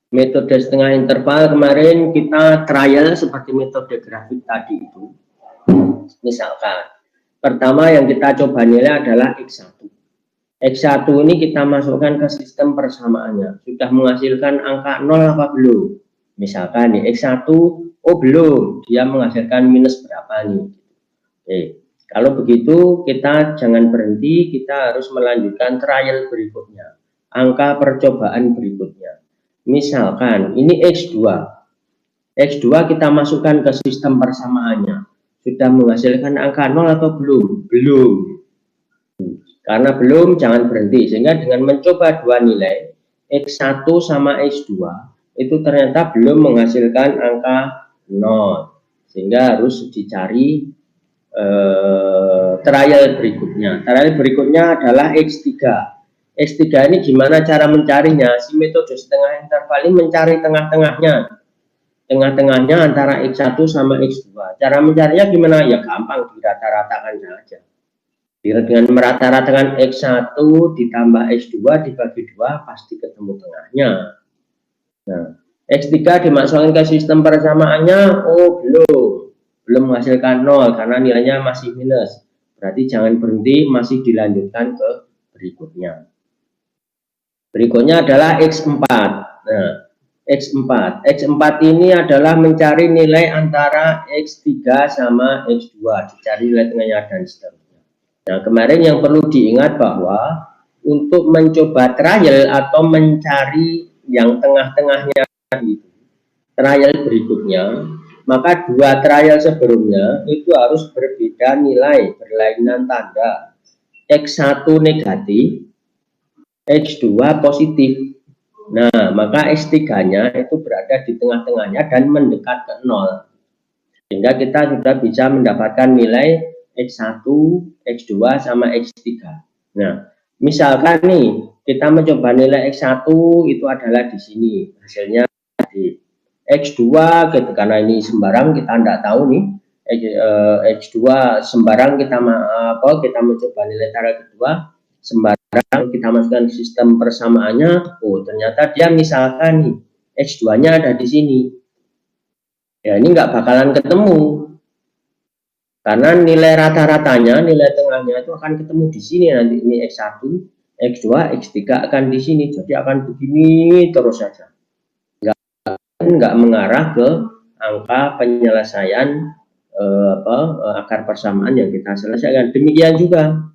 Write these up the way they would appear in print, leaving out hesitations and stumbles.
Metode setengah interval kemarin kita trial seperti metode grafik tadi itu. Misalkan, pertama yang kita coba nilai adalah X1. X1 ini kita masukkan ke sistem persamaannya. Sudah menghasilkan angka 0 apa belum? Misalkan nih, X1, oh belum, dia menghasilkan minus berapa nih? Oke, kalau begitu kita jangan berhenti, kita harus melanjutkan trial berikutnya. Angka percobaan berikutnya. Misalkan ini X2. X2 kita masukkan ke sistem persamaannya. Sudah menghasilkan angka 0 atau belum? Belum. Karena belum, jangan berhenti. Sehingga dengan mencoba dua nilai, X1 sama X2, itu ternyata belum menghasilkan angka 0. Sehingga harus dicari trial berikutnya. Trial berikutnya adalah X3. X3 ini gimana cara mencarinya? Si metode setengah interval ini mencari tengah-tengahnya. Tengah-tengahnya antara X1 sama X2. Cara mencarinya gimana? Ya gampang, dirata-ratakan saja. Dengan merata-ratakan X1 ditambah X2 dibagi 2 pasti ketemu tengahnya. Nah, X3 dimasukkan ke sistem persamaannya, oh belum menghasilkan 0 karena nilainya masih minus. Berarti jangan berhenti, masih dilanjutkan ke berikutnya. Berikutnya adalah X4. Nah, X4 ini adalah mencari nilai antara X3 sama X2, dicari nilai tengahnya dan seterusnya. Nah, kemarin yang perlu diingat bahwa untuk mencoba trial atau mencari yang tengah-tengahnya itu, trial berikutnya, maka dua trial sebelumnya itu harus berbeda nilai, berlainan tanda. X1 negatif, X2 positif. Nah, maka X3-nya itu berada di tengah-tengahnya dan mendekat ke 0. Sehingga kita sudah bisa mendapatkan nilai X1, X2, sama X3. Nah, misalkan nih, kita mencoba nilai X1 itu adalah di sini. Hasilnya di X2, gitu, karena ini sembarang, kita tidak tahu nih. X2 sembarang kita mencoba nilai cara kedua, sembarang kita masukkan sistem persamaannya, oh ternyata dia misalkan nih, X2-nya ada di sini. Ya ini nggak bakalan ketemu. Karena nilai rata-ratanya, nilai tengahnya itu akan ketemu di sini nanti. Ini X1, X2, X3 akan di sini. Jadi akan begini terus saja. Nggak mengarah ke angka penyelesaian akar persamaan yang kita selesaikan. Demikian juga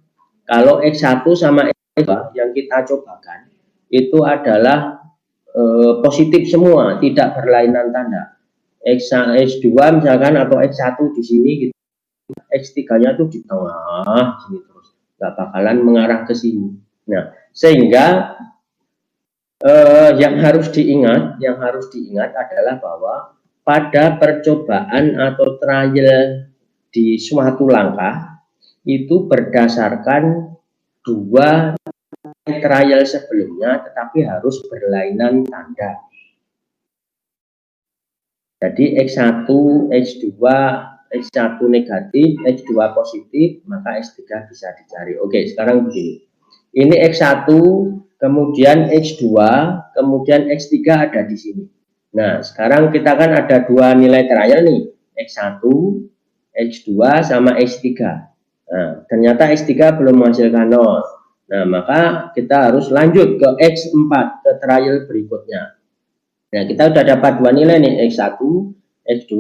kalau X1 sama X2 yang kita cobakan itu adalah positif semua, tidak berlainan tanda. X2 misalkan atau X1 di sini gitu. X3-nya tuh di tengah sini terus, nggak bakalan mengarah ke sini. Nah, sehingga yang harus diingat adalah bahwa pada percobaan atau trial di suatu langkah itu berdasarkan dua trial sebelumnya, tetapi harus berlainan tanda. Jadi X1, X2, X1 negatif, X2 positif, maka X3 bisa dicari. Oke, sekarang begini. Ini X1, kemudian X2, kemudian X3 ada di sini. Nah, sekarang kita kan ada dua nilai trial nih, X1, X2, sama X3. Nah, ternyata X3 belum menghasilkan 0. Nah, maka kita harus lanjut ke X4, ke trial berikutnya. Nah, kita sudah dapat dua nilai nih, X1, X2,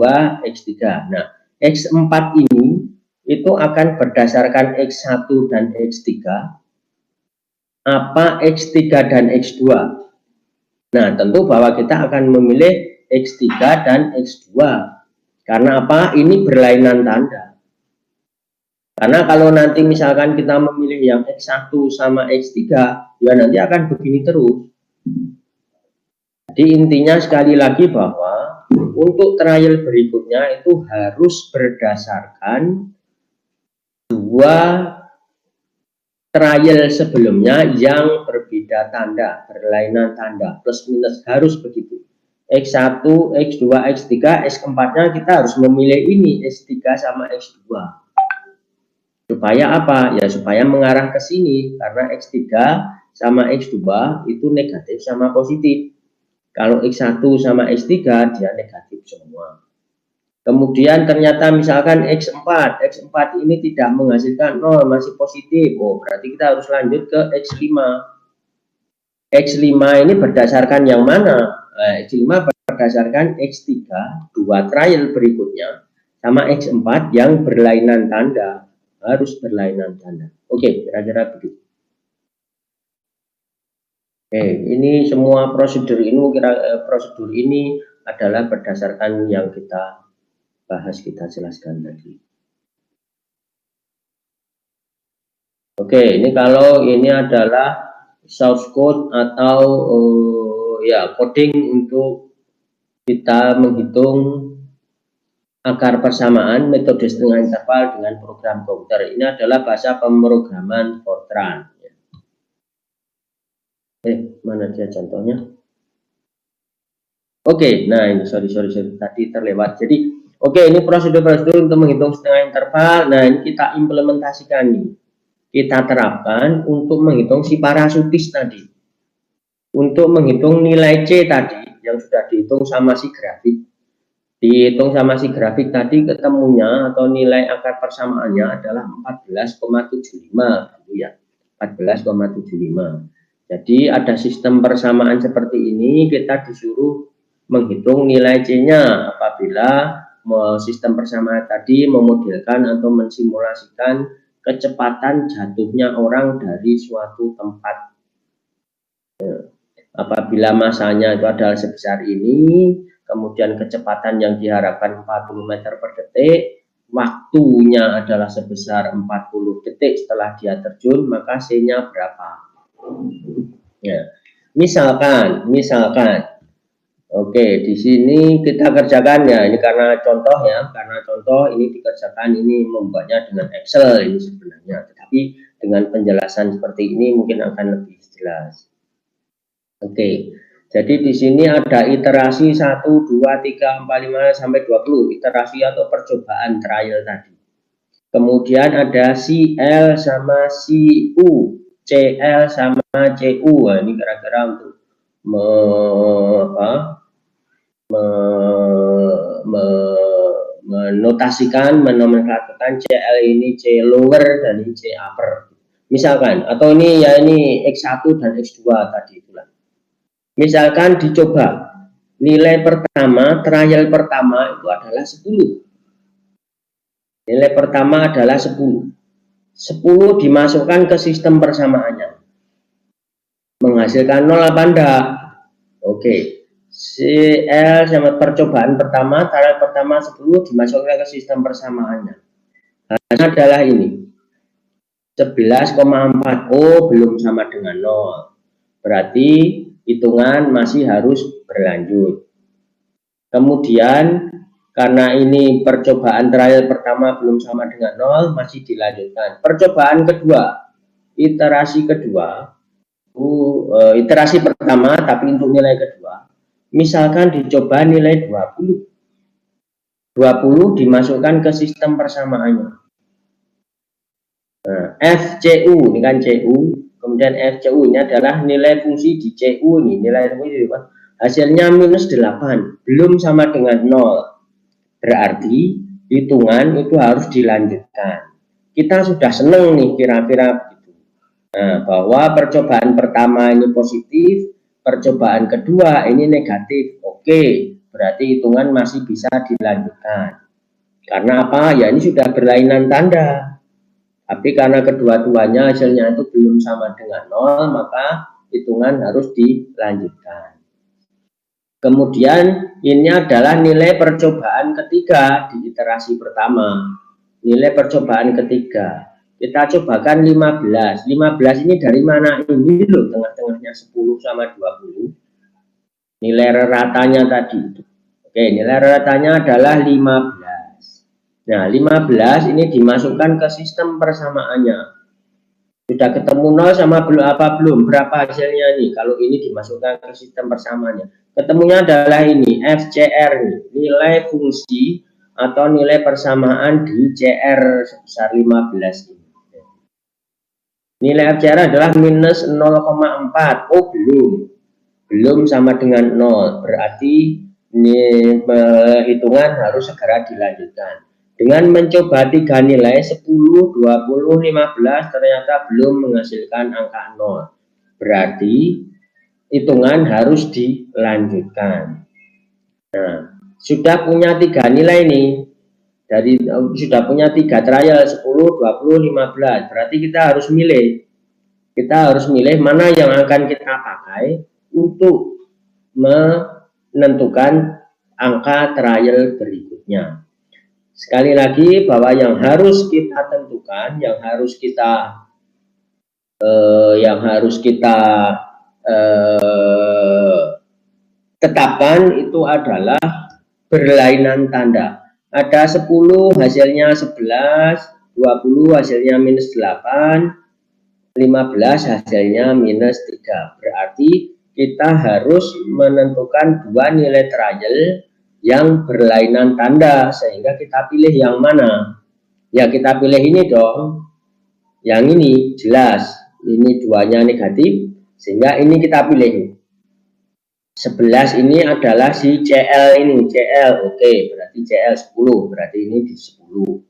X3. Nah, X4 ini itu akan berdasarkan X1 dan X3, apa X3 dan X2. Nah, tentu bahwa kita akan memilih X3 dan X2. Karena apa? Ini berlainan tanda. Karena kalau nanti misalkan kita memilih yang X1 sama X3, ya nanti akan begini terus. Jadi intinya sekali lagi bahwa untuk trial berikutnya itu harus berdasarkan dua trial sebelumnya yang berbeda tanda, berlainan tanda, plus minus, harus begitu. X1, X2, X3, X4-nya kita harus memilih ini, X3 sama X2. Supaya apa? Ya supaya mengarah ke sini, karena X3 sama X2 itu negatif sama positif. Kalau X1 sama X3 dia negatif semua. Kemudian ternyata misalkan X4 ini tidak menghasilkan 0, masih positif. Oh, berarti kita harus lanjut ke X5. X5 ini berdasarkan yang mana? X5 berdasarkan X3, 2 trial berikutnya, sama X4 yang berlainan tanda. Harus berlainan tanda. Oke, kira-kira begitu. Oke, ini semua prosedur ini adalah berdasarkan yang kita bahas, kita jelaskan tadi. Oke, ini kalau ini adalah source code atau ya coding untuk kita menghitung akar persamaan metode setengah interval dengan program komputer. Ini adalah bahasa pemrograman Fortran. Mana dia contohnya? Oke, nah ini sorry tadi terlewat. Jadi oke, ini prosedur-prosedur untuk menghitung setengah interval. Nah, ini kita implementasikan nih. Kita terapkan untuk menghitung si parasutis tadi. Untuk menghitung nilai C tadi yang sudah dihitung sama si grafik. Dihitung sama si grafik tadi, ketemunya atau nilai akar persamaannya adalah 14,75 gitu ya. 14,75. Jadi ada sistem persamaan seperti ini, kita disuruh menghitung nilai C-nya apabila sistem persamaan tadi memodelkan atau mensimulasikan kecepatan jatuhnya orang dari suatu tempat. Apabila masanya itu adalah sebesar ini, kemudian kecepatan yang diharapkan 40 meter per detik, waktunya adalah sebesar 40 detik setelah dia terjun, maka C-nya berapa? Ya, misalkan, oke, di sini kita kerjakan ya, ini karena contoh ya, ini dikerjakan, ini membuatnya dengan Excel ini sebenarnya, tetapi dengan penjelasan seperti ini mungkin akan lebih jelas. Oke, jadi di sini ada iterasi 1, 2, 3, 4, 5 sampai 20, iterasi atau percobaan trial tadi. Kemudian ada CL sama CU. CL sama CU, nah, ini kira-kira untuk menotasikan, menomenklaturkan CL ini C lower dan ini C upper. Misalkan, atau ini ya ini X1 dan X2 tadi itulah. Misalkan dicoba nilai pertama, trial pertama itu adalah 10. Nilai pertama adalah 10. 10 dimasukkan ke sistem persamaannya. Menghasilkan 0 apa enggak? Oke. CL sama percobaan pertama, trial pertama 10 dimasukkan ke sistem persamaannya. Hasilnya adalah ini. 11,4. Oh, belum sama dengan 0. Berarti hitungan masih harus berlanjut. Kemudian karena ini percobaan trial pertama belum sama dengan 0, masih dilanjutkan. Percobaan kedua, iterasi kedua, iterasi pertama tapi untuk nilai kedua, misalkan dicoba nilai 20. 20 dimasukkan ke sistem persamaannya. Nah, FCU, ini kan CU, kemudian FCU ini adalah nilai fungsi di CU ini, nilai fungsi hasilnya minus 8, belum sama dengan 0. Berarti hitungan itu harus dilanjutkan. Kita sudah seneng nih kira-kira begitu. Nah, bahwa percobaan pertama ini positif, percobaan kedua ini negatif. Oke, berarti hitungan masih bisa dilanjutkan. Karena apa? Ya ini sudah berlainan tanda. Tapi karena kedua-duanya hasilnya itu belum sama dengan 0, maka hitungan harus dilanjutkan. Kemudian ini adalah nilai percobaan ketiga di iterasi pertama. Nilai percobaan ketiga. Kita cobakan 15. 15 ini dari mana? Ini loh, tengah-tengahnya 10 sama 20. Nilai ratanya tadi. Oke, nilai ratanya adalah 15. Nah, 15 ini dimasukkan ke sistem persamaannya. Sudah ketemu 0 sama belum? Berapa hasilnya nih? Kalau ini dimasukkan ke sistem persamaannya. Ketemunya adalah ini, FCR nih, nilai fungsi atau nilai persamaan di CR sebesar 15 ini. Nilai FCR adalah minus 0,4. Oh, belum. belum sama dengan 0. Berarti ini hitungan harus segera dilanjutkan. Dengan mencoba 3 nilai 10, 20, 15 ternyata belum menghasilkan angka 0. Berarti hitungan harus dilanjutkan. Nah, sudah punya 3 nilai nih. Sudah punya 3 trial 10, 20, 15. Berarti kita harus milih. Kita harus milih mana yang akan kita pakai untuk menentukan angka trial berikutnya. Sekali lagi bahwa yang harus kita tentukan, yang harus kita tetapkan itu adalah berlainan tanda. Ada 10 hasilnya 11, 20 hasilnya minus 8, 15 hasilnya minus 3. Berarti kita harus menentukan 2 nilai trial yang berlainan tanda, sehingga kita pilih yang mana. Ya kita pilih ini dong, yang ini jelas, ini 2-nya negatif, sehingga ini kita pilih. 11 ini adalah si CL ini, CL, oke, berarti CL 10, berarti ini di 10.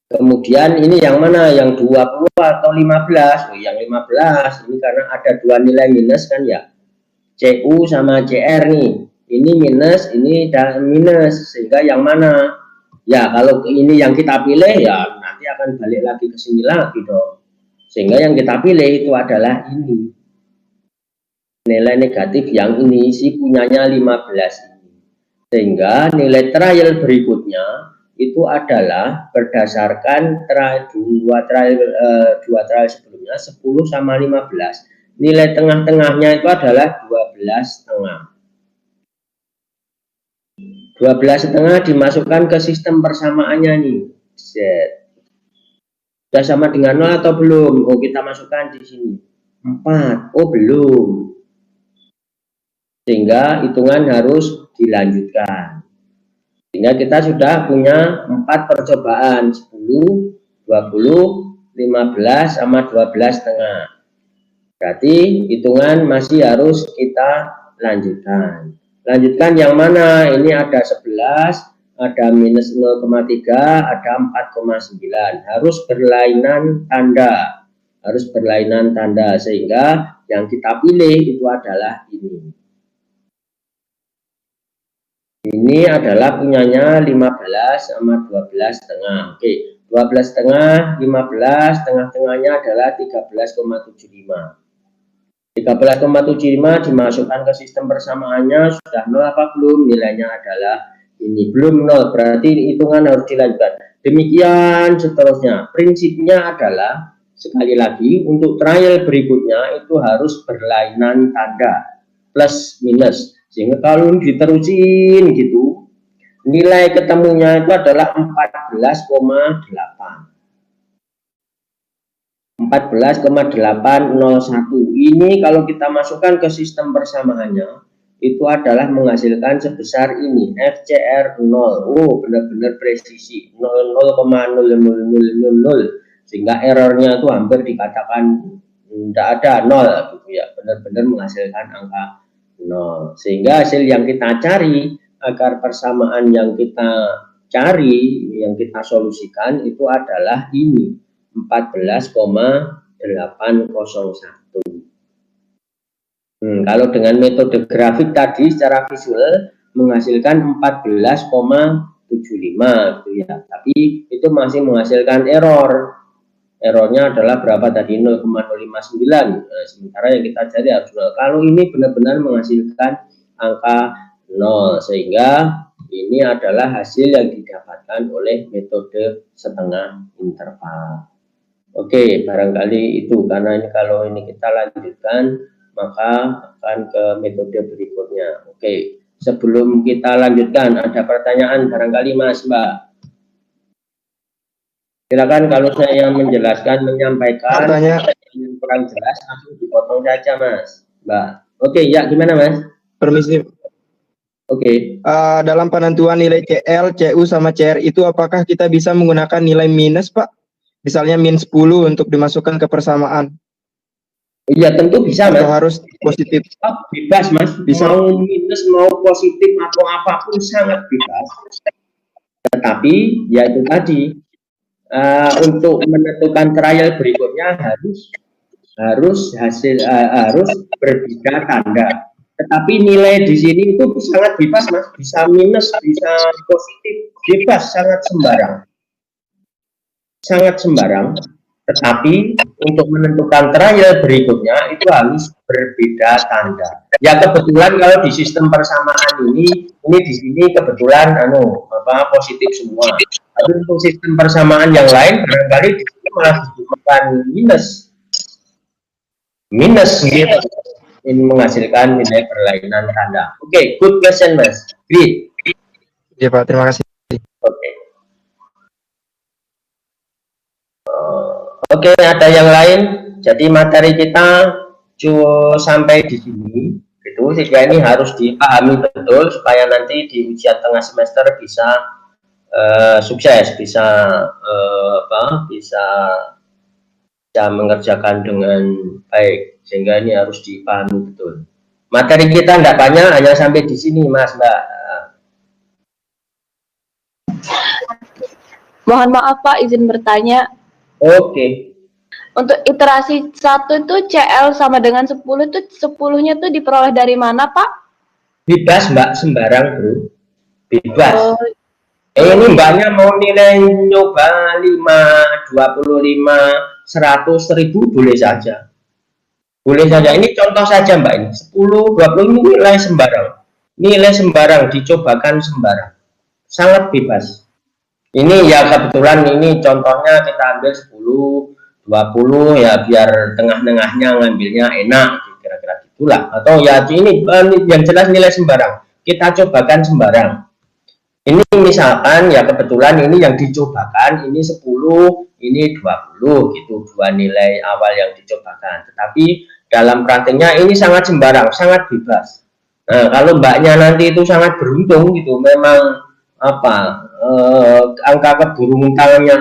Kemudian ini yang mana, yang 20 atau 15? Oh, yang 15, ini karena ada 2 nilai minus kan ya, CU sama CR nih, ini minus, ini minus, sehingga yang mana? Ya kalau ini yang kita pilih ya nanti akan balik lagi ke sini lagi dong, sehingga yang kita pilih itu adalah ini, nilai negatif yang ini, si punyanya 15 ini. Sehingga nilai trial berikutnya itu adalah berdasarkan dua trial sebelumnya 10 sama 15. Nilai tengah-tengahnya itu adalah 12,5. 12,5 dimasukkan ke sistem persamaannya nih. Set. Sudah sama dengan 0 atau belum? Oh, kita masukkan di sini. 4. Oh, belum. Sehingga hitungan harus dilanjutkan. Sehingga kita sudah punya 4 percobaan, 10, 20, 15 sama 12,5. Berarti hitungan masih harus kita lanjutkan. Lanjutkan yang mana? Ini ada 11, ada minus 0,3, ada 4,9. Harus berlainan tanda. Harus berlainan tanda, sehingga yang kita pilih itu adalah ini. Ini adalah punyanya 15 sama 12,5. Oke, 12,5, 15, tengah-tengahnya adalah 13,75. 13,75 dimasukkan ke sistem persamaannya, sudah 0 apa belum? Nilainya adalah ini, belum 0, berarti hitungan harus dilanjutkan. Demikian seterusnya. Prinsipnya adalah, sekali lagi, untuk trial berikutnya itu harus berlainan tanda, plus minus. Sehingga kalau diterusin gitu, nilai ketemunya itu adalah 14,8. 14,801. Ini kalau kita masukkan ke sistem persamaannya itu adalah menghasilkan sebesar ini, FCR 0. Oh, benar-benar presisi, 0,0000, sehingga errornya itu hampir dikatakan tidak ada, 0 gitu ya, benar-benar menghasilkan angka 0. Sehingga hasil yang kita cari agar persamaan yang kita cari, yang kita solusikan itu adalah ini, 14,801. Kalau dengan metode grafik tadi secara visual menghasilkan 14,75 gitu ya. Tapi itu masih menghasilkan error. Errornya adalah berapa tadi? 0,059. Nah, sementara yang kita cari harus 0. Kalau ini benar-benar menghasilkan angka 0, sehingga ini adalah hasil yang didapatkan oleh metode setengah interval. Oke, barangkali itu, karena ini kalau ini kita lanjutkan maka akan ke metode berikutnya. Oke, sebelum kita lanjutkan ada pertanyaan barangkali Mas, Mbak. Silakan kalau saya menjelaskan, menyampaikan yang kurang jelas langsung dipotong saja Mas, Mbak. Oke, ya gimana Mas? Permisi. Oke. Dalam penentuan nilai CL, CU sama CR itu apakah kita bisa menggunakan nilai minus, Pak? Misalnya min 10 untuk dimasukkan ke persamaan. Iya tentu bisa atau mas. harus positif? Bebas mas, Bisa. mau minus mau positif atau apapun sangat bebas. Tetapi ya itu tadi untuk menentukan trial berikutnya harus berbeda tanda. Tetapi nilai di sini itu sangat bebas mas, bisa minus, bisa positif, bebas, sangat sembarang. Tetapi untuk menentukan trial berikutnya itu harus berbeda tanda. Ya kebetulan kalau di sistem persamaan ini di sini kebetulan positif semua. Tapi untuk sistem persamaan yang lain barangkali di sini malah disebutkan minus. Minus gitu. Ini menghasilkan nilai berlainan tanda. Oke, good question mas. Great. Ya Pak, terima kasih. Oke. Oke, ada yang lain. Jadi materi kita sampai di sini. Itu sehingga ini harus dipahami betul supaya nanti di ujian tengah semester bisa sukses, bisa bisa mengerjakan dengan baik. Sehingga ini harus dipahami betul. Materi kita tidak banyak, hanya sampai di sini, Mas, Mbak. Mohon maaf Pak, izin bertanya. Oke. Untuk iterasi 1 itu CL sama dengan 10 itu 10-nya tuh diperoleh dari mana Pak? Bebas Mbak, sembarang bro. Bebas. Oh, Ini mbaknya mau nilai nyoba 5, 25, 100, 1000 boleh saja. Boleh saja. Ini contoh saja mbak ini. 10, 20 ini nilai sembarang. Nilai sembarang, dicobakan sembarang. Sangat bebas. Ini ya kebetulan ini contohnya kita ambil 10, 20 ya biar tengah-tengahnya ngambilnya enak kira-kira gitulah. Atau ya ini yang jelas nilai sembarang. Kita cobakan sembarang. Ini misalkan ya kebetulan ini yang dicobakan ini 10, ini 20 gitu, dua nilai awal yang dicobakan. Tetapi dalam prakteknya ini sangat sembarang, sangat bebas. Nah, kalau mbaknya nanti itu sangat beruntung gitu, memang angka keberuntungannya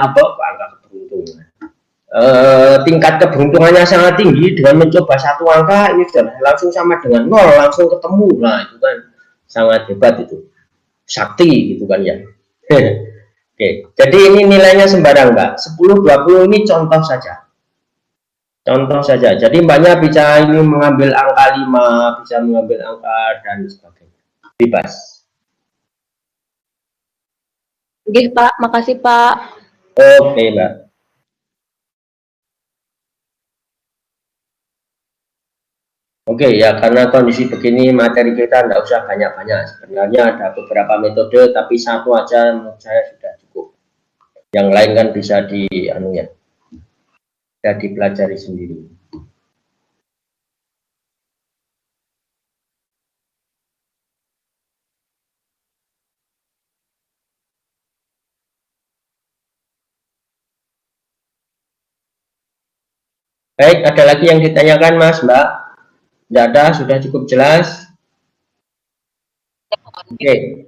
tingkat keberuntungannya sangat tinggi dengan mencoba satu angka ini sudah langsung sama dengan 0, langsung ketemu. Nah, itu kan sangat hebat itu. Sakti gitu kan ya. Oke, jadi ini nilainya sembarang mbak. 10, 20 ini contoh saja. Contoh saja. Jadi mbaknya bisa ini mengambil angka 5, bisa mengambil angka dan sebagainya. Bebas. Oke Pak, makasih Pak. Oke mbak. Oke ya, karena kondisi begini materi kita tidak usah banyak-banyak. Sebenarnya ada beberapa metode, tapi satu aja menurut saya sudah cukup. Yang lain kan bisa dipelajari sendiri. Baik, ada lagi yang ditanyakan Mas, Mbak? Tidak ada, sudah cukup jelas. Oke.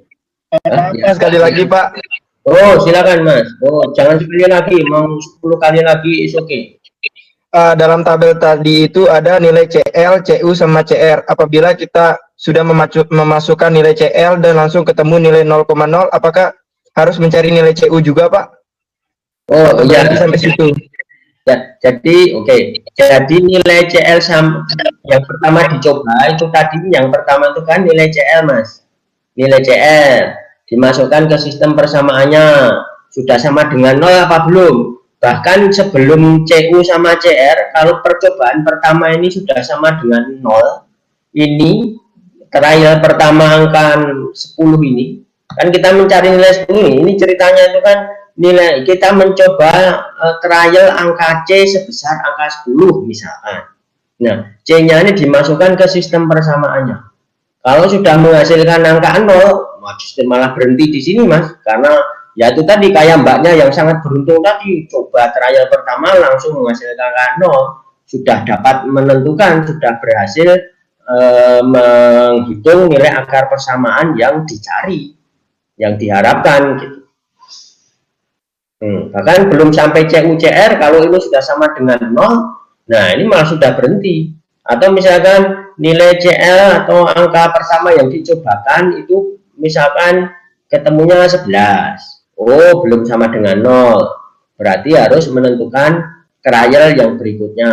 Sekali lagi Pak. Oh, silakan Mas. Oh, jangan sekali lagi, mau 10 kali lagi is okay. Dalam tabel tadi itu ada nilai CL, CU sama CR. Apabila kita sudah memasukkan nilai CL dan langsung ketemu nilai 0,0, apakah harus mencari nilai CU juga Pak? Oh iya, sampai situ. Ya, jadi jadi nilai CL yang pertama dicoba itu tadi yang pertama itu kan nilai CL Mas. Nilai CL dimasukkan ke sistem persamaannya sudah sama dengan 0 apa belum? Bahkan sebelum CU sama CR kalau percobaan pertama ini sudah sama dengan 0, ini trial pertama angka 10 ini kan kita mencari nilai 10 ini ceritanya itu kan nilai kita mencoba trial angka C sebesar angka 10 misalkan. Nah, C-nya ini dimasukkan ke sistem persamaannya. Kalau sudah menghasilkan angka 0, justru malah berhenti di sini Mas, karena ya itu tadi kayak mbaknya yang sangat beruntung tadi, coba trial pertama langsung menghasilkan angka 0, sudah dapat menentukan, sudah berhasil menghitung nilai akar persamaan yang dicari, yang diharapkan gitu. Bahkan belum sampai CUCR kalau ini sudah sama dengan 0, Nah, ini malah sudah berhenti. Atau misalkan nilai CL atau angka persama yang dicobakan itu misalkan ketemunya 11. Oh, belum sama dengan 0. Berarti harus menentukan trial yang berikutnya.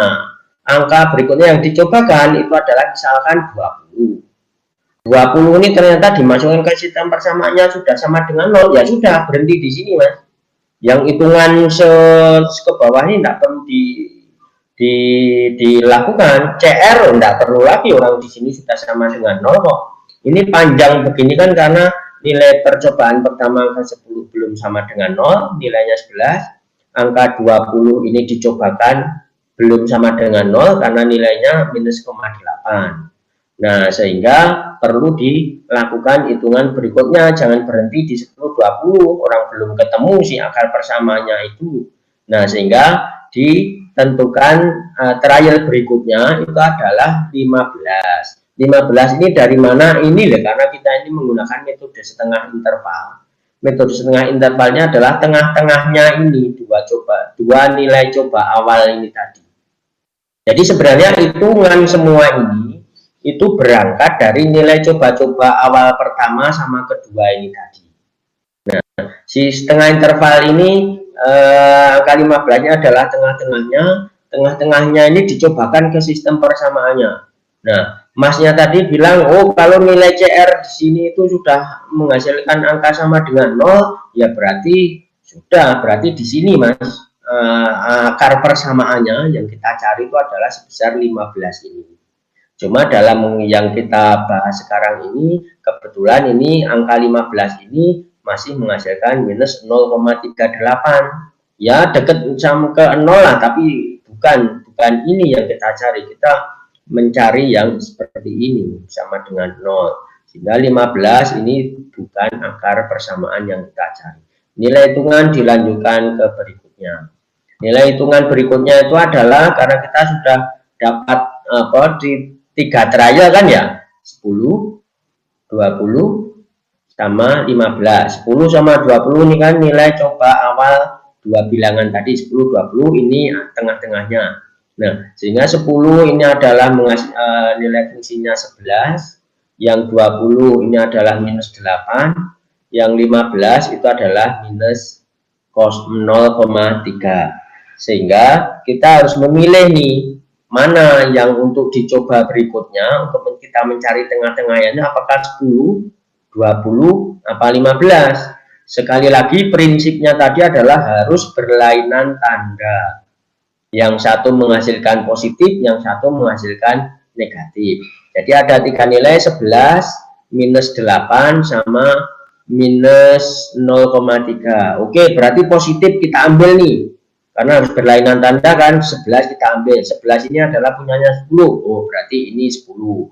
Angka berikutnya yang dicobakan itu adalah misalkan 20. 20 ini ternyata dimasukkan ke sistem persamaannya sudah sama dengan 0, ya sudah berhenti di sini, Mas. Yang hitungan ke bawah ini tidak perlu dilakukan. CR tidak perlu lagi, orang di sini sudah sama dengan 0 kok. Ini panjang begini kan karena nilai percobaan pertama angka 10 belum sama dengan 0, nilainya 11. Angka 20 ini dicobakan belum sama dengan 0 karena nilainya minus 0,8. Nah, sehingga perlu dilakukan hitungan berikutnya, jangan berhenti di 10, 20, orang belum ketemu si akar persamaannya itu. Nah, sehingga ditentukan trial berikutnya itu adalah 15. 15 ini dari mana? Ini loh, karena kita ini menggunakan metode setengah interval. Metode setengah intervalnya adalah tengah-tengahnya ini, dua nilai coba awal ini tadi. Jadi sebenarnya hitungan semua ini itu berangkat dari nilai coba-coba awal pertama sama kedua ini tadi. Nah, si setengah interval ini angka 15-nya adalah tengah-tengahnya ini dicobakan ke sistem persamaannya. Nah, Masnya tadi bilang, oh kalau nilai CR di sini itu sudah menghasilkan angka sama dengan 0, ya berarti di sini Mas, akar persamaannya yang kita cari itu adalah sebesar 15 ini. Cuma dalam yang kita bahas sekarang ini, kebetulan ini angka 15 ini masih menghasilkan minus 0,38. Ya dekat sama ke 0 lah, tapi bukan ini yang kita cari. Kita mencari yang seperti ini, sama dengan 0. Sehingga 15 ini bukan akar persamaan yang kita cari. Nilai hitungan dilanjutkan ke berikutnya. Nilai hitungan berikutnya itu adalah karena kita sudah dapat di 3 trial kan ya, 10, 20, sama 15. 10 sama 20 ini kan nilai coba awal dua bilangan tadi, 10, 20 ini tengah-tengahnya. Nah, sehingga 10 ini adalah nilai fungsinya 11, yang 20 ini adalah minus 8, yang 15 itu adalah minus 0,3. Sehingga kita harus memilih nih, mana yang untuk dicoba berikutnya, untuk kita mencari tengah-tengahnya, apakah 10, 20, apa 15. Sekali lagi prinsipnya tadi adalah harus berlainan tanda. Yang satu menghasilkan positif, yang satu menghasilkan negatif. Jadi ada 3 nilai, 11, minus 8, sama minus 0,3. Oke, berarti positif kita ambil nih. Karena harus berlainan tanda kan, 11 kita ambil. 11 ini adalah punyanya 10. Oh, berarti ini 10.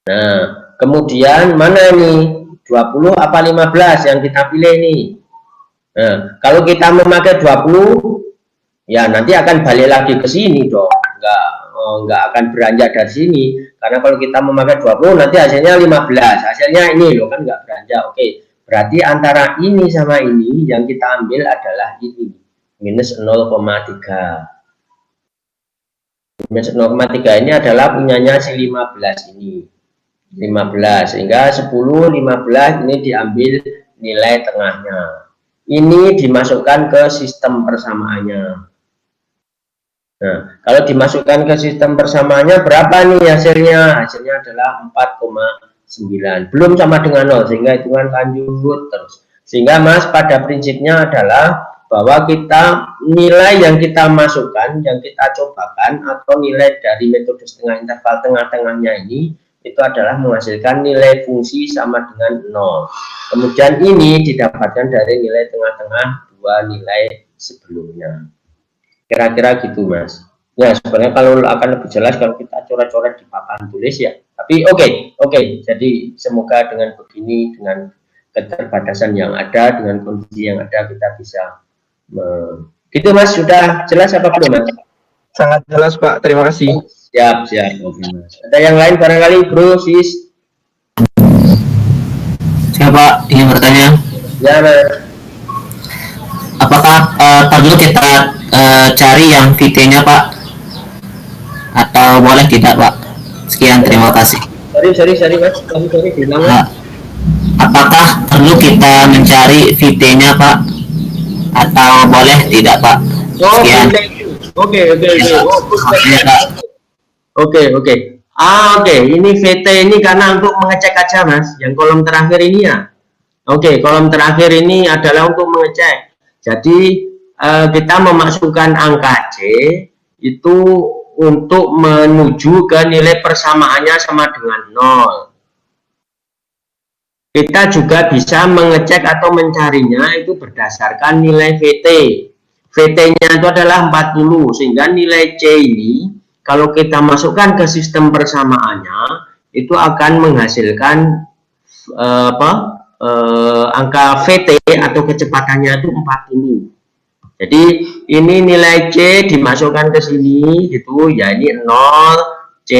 Nah, kemudian mana nih? 20 apa 15 yang kita pilih nih? Nah, kalau kita memakai 20, ya nanti akan balik lagi ke sini dong. Enggak akan beranjak dari sini. Karena kalau kita memakai 20, nanti hasilnya 15. Hasilnya ini loh, kan enggak beranjak. Oke, berarti antara ini sama ini yang kita ambil adalah ini. Minus 0,3. Minus 0,3 ini adalah punyanya si 15 ini. 15, sehingga 10, 15 ini diambil nilai tengahnya. Ini dimasukkan ke sistem persamaannya. Nah, kalau dimasukkan ke sistem persamaannya berapa nih hasilnya? Hasilnya adalah 4,9. Belum sama dengan 0, sehingga hitungan lanjut terus. Sehingga Mas pada prinsipnya adalah bahwa kita nilai yang kita masukkan, yang kita cobakan, atau nilai dari metode setengah interval tengah-tengahnya ini, itu adalah menghasilkan nilai fungsi sama dengan 0. Kemudian ini didapatkan dari nilai tengah-tengah dua nilai sebelumnya. Kira-kira gitu Mas. Ya sebenarnya kalau akan lebih jelas kalau kita coret-coret di papan tulis ya. Tapi oke. Jadi semoga dengan begini, dengan keterbatasan yang ada, dengan kondisi yang ada, kita bisa gitu Mas. Sudah jelas apa belum Mas? Sangat jelas Pak, terima kasih. Siap. Oke Mas. Ada yang lain barangkali Bro, Sis? Siapa ingin bertanya? Ya Mas. apakah perlu kita cari yang VT-nya Pak, atau boleh tidak Pak? Sekian, terima kasih. Sorry Mas, sorry bilang. Apakah perlu kita mencari VT-nya Pak, atau boleh tidak Pak? Sekian. Oke. Ya, Pak. Oke. Oke, ini VT ini karena untuk mengecek aja Mas, yang kolom terakhir ini ya. Oke, kolom terakhir ini adalah untuk mengecek. Jadi kita memasukkan angka C itu untuk menuju ke nilai persamaannya sama dengan 0. Kita juga bisa mengecek atau mencarinya itu berdasarkan nilai VT. VT-nya itu adalah 40, sehingga nilai C ini kalau kita masukkan ke sistem persamaannya itu akan menghasilkan angka VT atau kecepatannya itu 40. Jadi ini nilai C dimasukkan ke sini gitu ya, ini 0 C,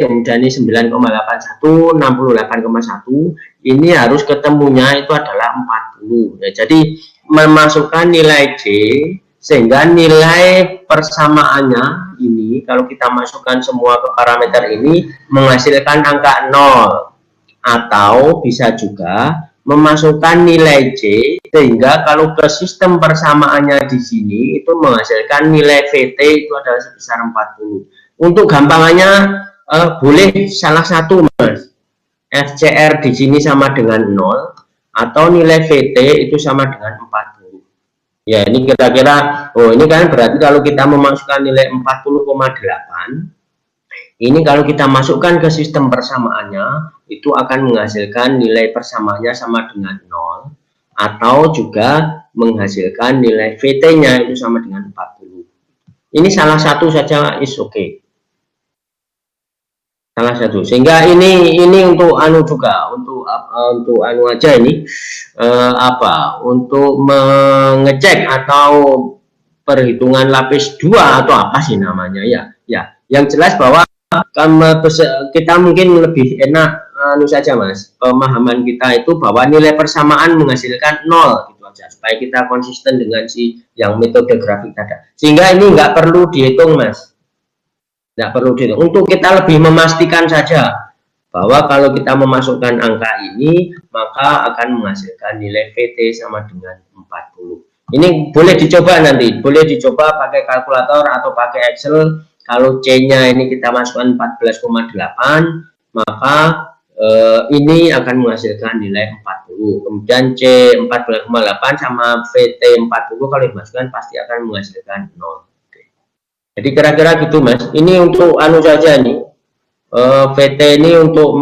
kemudian ini 9,81, 68,1, ini harus ketemunya itu adalah 40 ya. Jadi memasukkan nilai C sehingga nilai persamaannya ini kalau kita masukkan semua ke parameter ini menghasilkan angka 0, atau bisa juga memasukkan nilai C sehingga kalau ke sistem persamaannya di sini itu menghasilkan nilai VT itu adalah sebesar 40. Untuk gampangannya boleh salah satu Mas, FCR di sini sama dengan 0 atau nilai VT itu sama dengan 40. Ya, ini kira-kira, ini kan berarti kalau kita memasukkan nilai 40,8, ini kalau kita masukkan ke sistem persamaannya itu akan menghasilkan nilai persamaannya sama dengan 0 atau juga menghasilkan nilai VT-nya itu sama dengan 40. Ini salah satu saja is okay. Salah satu. Sehingga ini untuk anu juga, untuk anu aja ini untuk mengecek atau perhitungan lapis 2 atau apa sih namanya ya. Ya, yang jelas bahwa kita mungkin lebih enak anu saja Mas, pemahaman kita itu bahwa nilai persamaan menghasilkan 0 gitu aja supaya kita konsisten dengan si yang metode grafik tadi, sehingga ini nggak perlu dihitung Mas, nggak perlu dihitung. Untuk kita lebih memastikan saja bahwa kalau kita memasukkan angka ini maka akan menghasilkan nilai VT sama dengan 40. Ini boleh dicoba nanti, boleh dicoba pakai kalkulator atau pakai Excel. Kalau C-nya ini kita masukkan 14,8, maka ini akan menghasilkan nilai 40. Kemudian C 14,8 sama VT 40 kalau dimasukkan pasti akan menghasilkan 0. Jadi kira-kira gitu Mas. Ini untuk anu saja nih, VT ini untuk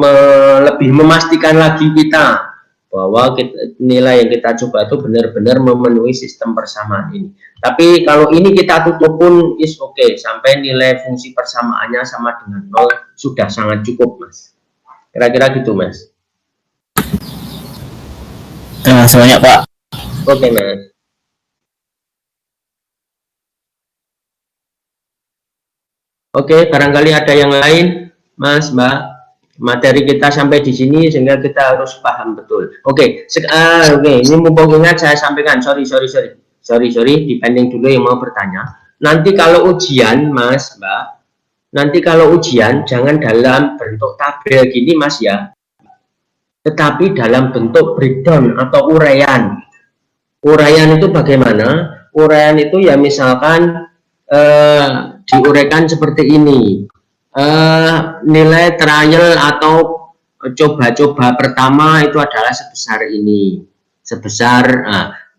lebih memastikan lagi kita bahwa nilai yang kita coba itu benar-benar memenuhi sistem persamaan ini. Tapi kalau ini kita tutup pun is okay, sampai nilai fungsi persamaannya sama dengan 0 sudah sangat cukup Mas. Kira-kira gitu Mas. Terima kasih banyak Pak. Oke Mas. Oke, barangkali ada yang lain Mas, Mbak. Materi kita sampai di sini sehingga kita harus paham betul. Oke, ini mumpung ingat saya sampaikan. Sorry, depending dulu yang mau bertanya. Nanti kalau ujian, Mas, Mbak, nanti kalau ujian jangan dalam bentuk tabel gini, Mas ya, tetapi dalam bentuk breakdown atau uraian. Uraian itu bagaimana? Uraian itu ya misalkan diuraikan seperti ini. Nilai trial atau coba-coba pertama itu adalah sebesar ini,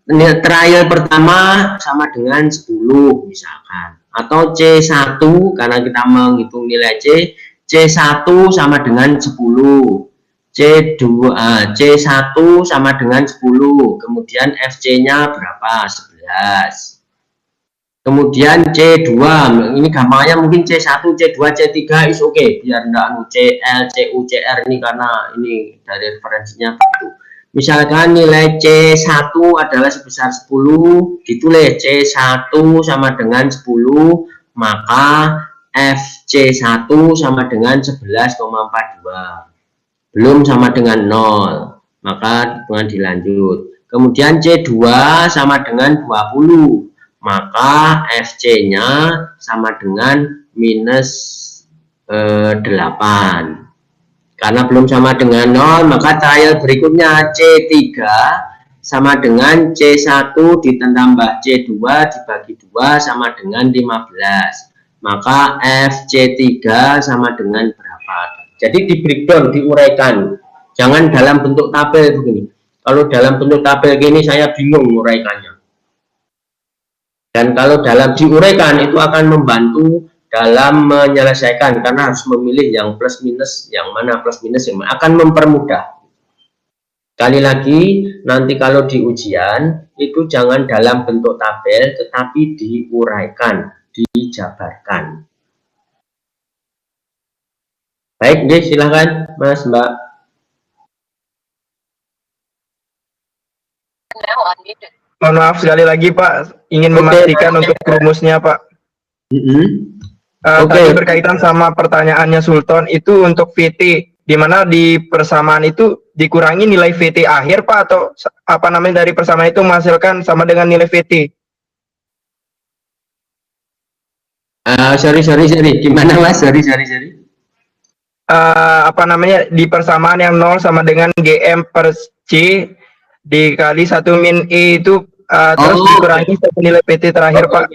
nilai trial pertama sama dengan 10 misalkan, atau C1 karena kita menghitung nilai C1 sama dengan 10, C1 sama dengan 10, kemudian FC-nya berapa? 11. Kemudian C2, ini gampangnya mungkin C1, C2, C3 is oke, biar enggak CL, CU, CR ini karena ini dari referensinya begitu. Misalkan nilai C1 adalah sebesar 10, ditulis C1 sama dengan 10, maka FC1 sama dengan 11,42. Belum sama dengan 0, maka hitungan dilanjut. Kemudian C2 sama dengan 20. Maka FC-nya sama dengan minus 8. Karena belum sama dengan 0, maka trial berikutnya C3 sama dengan C1 ditambah C2 dibagi 2 sama dengan 15. Maka FC3 sama dengan berapa? Jadi di breakdown, diuraikan. Jangan dalam bentuk tabel begini. Kalau dalam bentuk tabel gini saya bingung menguraikannya. Dan kalau dalam diuraikan itu akan membantu dalam menyelesaikan, karena harus memilih yang plus minus, yang mana plus minus, yang mana akan mempermudah. Sekali lagi, nanti kalau di ujian itu jangan dalam bentuk tabel, tetapi diuraikan, dijabarkan. Baik, deh, silahkan Mas, Mbak. Mohon maaf sekali lagi Pak, ingin memastikan untuk rumusnya Pak. Tadi berkaitan sama pertanyaannya Sultan, itu untuk VT, di mana di persamaan itu dikurangi nilai VT akhir Pak, atau apa namanya dari persamaan itu menghasilkan sama dengan nilai VT? Sorry, gimana Mas? Sorry. Apa namanya di persamaan yang 0 sama dengan GM per C dikali 1 min E itu terus dikurangi nilai PT terakhir Pak.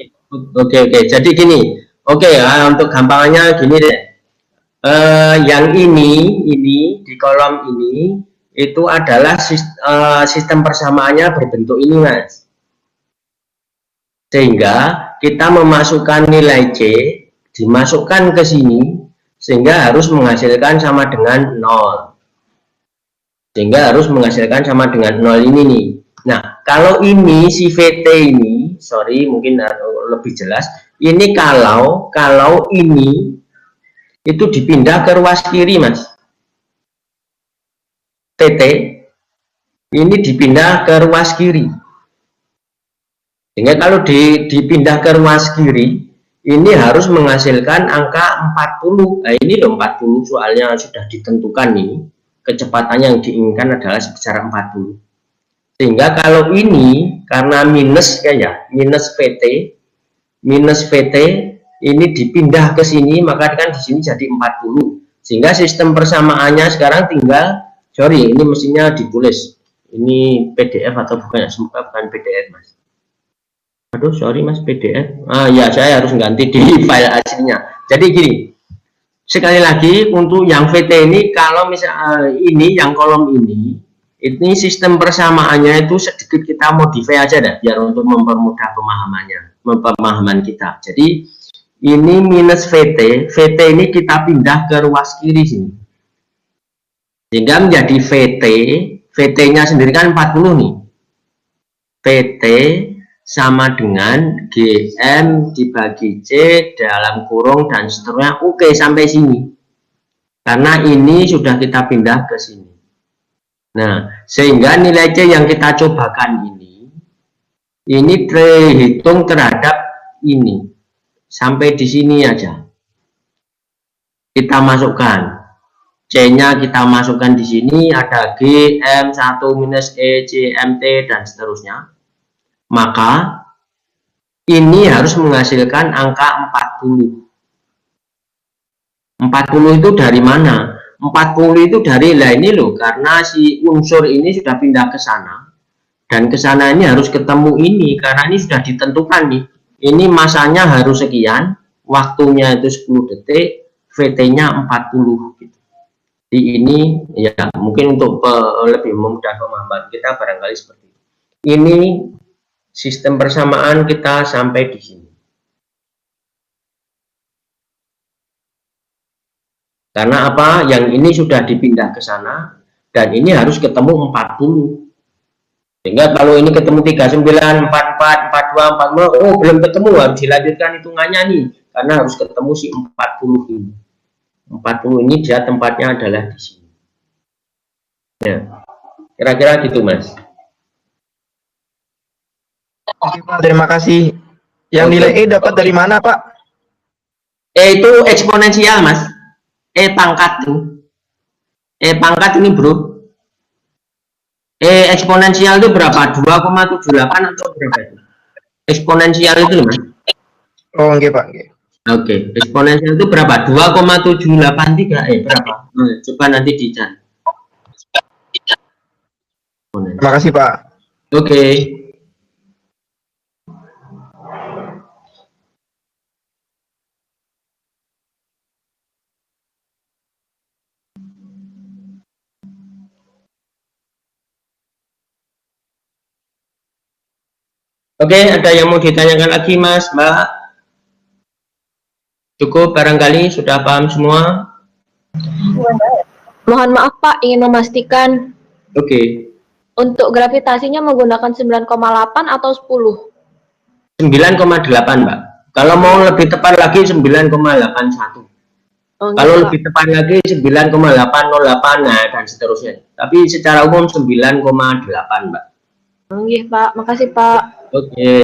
Oke. Jadi gini. Untuk gampangannya gini deh. Yang ini di kolom ini itu adalah sistem persamaannya berbentuk ini Mas. Sehingga kita memasukkan nilai C, dimasukkan ke sini, sehingga harus menghasilkan sama dengan 0. Sehingga harus menghasilkan sama dengan 0 ini nih. Nah, kalau ini si VT ini, sorry mungkin lebih jelas, ini kalau ini itu dipindah ke ruas kiri Mas. VT ini dipindah ke ruas kiri. Sehingga kalau dipindah ke ruas kiri, ini harus menghasilkan angka 40. Nah, ini loh 40 soalnya sudah ditentukan ini. Kecepatannya yang diinginkan adalah sebesar 40. Sehingga kalau ini karena minus minus VT ini dipindah ke sini, maka kan di sini jadi 40. Sehingga sistem persamaannya sekarang tinggal, sorry ini mestinya ditulis. Ini PDF atau bukan? Semoga bukan PDF Mas. Aduh sorry Mas, PDF. Ya saya harus ganti di file aslinya. Jadi gini, sekali lagi untuk yang VT ini, kalau misalnya ini yang kolom ini sistem persamaannya itu sedikit kita modify aja dah, biar untuk mempermudah pemahaman kita. Jadi ini minus VT ini kita pindah ke ruas kiri sini, sehingga menjadi VT-nya sendiri kan 40 nih. VT sama dengan GM dibagi C dalam kurung dan seterusnya. Oke, sampai sini. Karena ini sudah kita pindah ke sini. Nah, sehingga nilai C yang kita cobakan ini terhitung terhadap ini. Sampai di sini aja. Kita masukkan. C-nya kita masukkan di sini, ada G, M, 1 minus E, C, M, T, dan seterusnya. Maka ini harus menghasilkan angka 40. 40 itu dari mana? 40 itu dari ini loh, karena si unsur ini sudah pindah ke sana. Dan ke sana ini harus ketemu ini, karena ini sudah ditentukan nih. Ini masanya harus sekian, waktunya itu 10 detik, VT-nya 40 gitu. Di ini ya mungkin untuk lebih memudah pemahaman kita barangkali seperti itu. Ini sistem persamaan kita sampai di sini. Karena apa? Yang ini sudah dipindah ke sana dan ini harus ketemu 40. Sehingga kalau ini ketemu 39, 44, 42, 45, oh belum ketemu, harus dilanjutkan hitungannya nih. Karena harus ketemu si 40 ini. 40 ini dia tempatnya adalah di sini. Ya. Kira-kira gitu, Mas. Oke, Pak, terima kasih. Yang nilai E dapat dari mana, Pak? E itu eksponensial, Mas. E pangkat tuh. E pangkat ini, Bro. Eksponensial itu berapa? 2,78 atau berapa itu? Eksponensial itu, Mas. Oh, nggih, Pak, nggih. Oke, eksponensial itu berapa? 2,783 berapa? Coba nanti dicari. Terima kasih, Pak. Oke. Oke, ada yang mau ditanyakan lagi, Mas, Mbak? Cukup barangkali sudah paham semua? Mohon maaf Pak, ingin memastikan Oke. untuk gravitasinya menggunakan 9,8 atau 10? 9,8, Mbak. Kalau mau lebih tepat lagi 9,81. Oh, Kalau Pak. lebih tepat lagi 9,808, nah, dan seterusnya. Tapi secara umum 9,8, Mbak. Nggih, Pak. Makasih, Pak. Oke.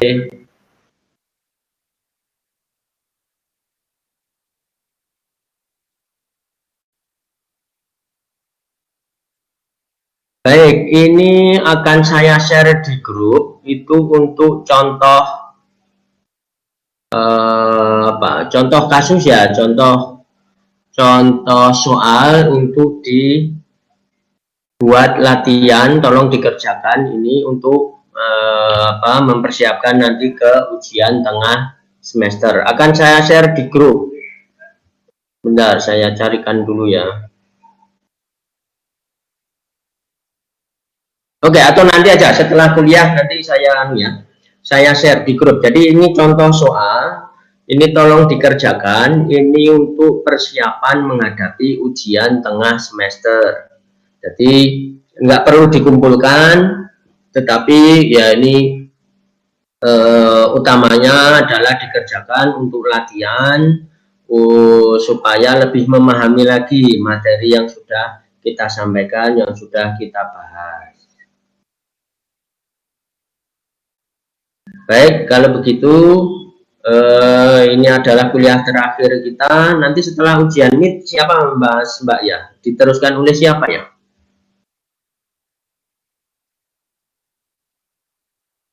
Baik, ini akan saya share di grup itu untuk contoh contoh kasus ya, contoh soal untuk dibuat latihan, tolong dikerjakan ini untuk mempersiapkan nanti ke ujian tengah semester. Akan saya share di grup. Bentar, saya carikan dulu ya. Oke, atau nanti aja setelah kuliah nanti saya share di grup. Jadi ini contoh soal, ini tolong dikerjakan, ini untuk persiapan menghadapi ujian tengah semester. Jadi nggak perlu dikumpulkan, tetapi ya ini utamanya adalah dikerjakan untuk latihan supaya lebih memahami lagi materi yang sudah kita sampaikan, yang sudah kita bahas. Baik, kalau begitu ini adalah kuliah terakhir kita. Nanti setelah ujian ini siapa Mbak ya? Diteruskan oleh siapa ya?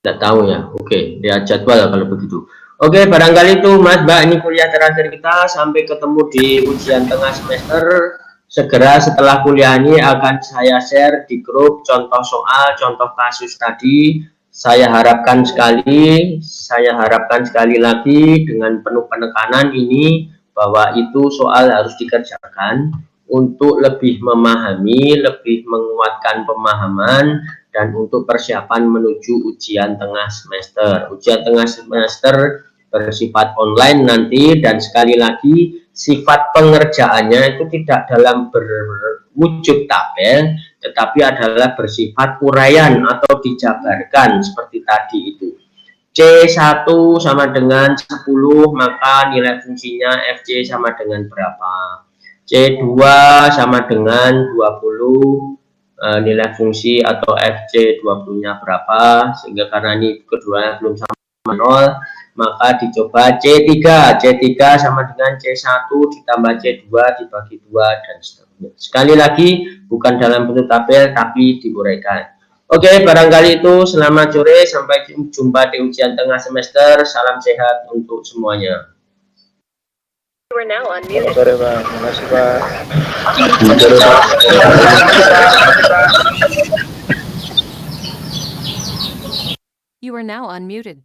Tidak tahu ya. Oke, lihat jadwal kalau begitu. Oke, barangkali itu Mas Mbak, ini kuliah terakhir kita. Sampai ketemu di ujian tengah semester. Segera setelah kuliah ini akan saya share di grup contoh soal, contoh kasus tadi. Saya harapkan sekali lagi dengan penuh penekanan ini bahwa itu soal harus dikerjakan untuk lebih memahami, lebih menguatkan pemahaman, dan untuk persiapan menuju ujian tengah semester. Ujian tengah semester bersifat online nanti, dan sekali lagi sifat pengerjaannya itu tidak dalam berwujud tabel, tetapi adalah bersifat uraian atau dijabarkan seperti tadi itu. C1 sama dengan 10, maka nilai fungsinya Fc sama dengan berapa? C2 sama dengan 20, nilai fungsi atau Fc 20-nya berapa? Sehingga karena ini keduanya belum sama 0, maka dicoba C3 sama dengan C1 ditambah C2 dibagi 2 dan seterusnya. Sekali lagi bukan dalam bentuk tabel tapi diuraikan. Oke, barangkali itu. Selamat sore, sampai jumpa di ujian tengah semester. Salam sehat untuk semuanya. Selamat sore, Pak. Terima kasih, Pak. You are now unmuted.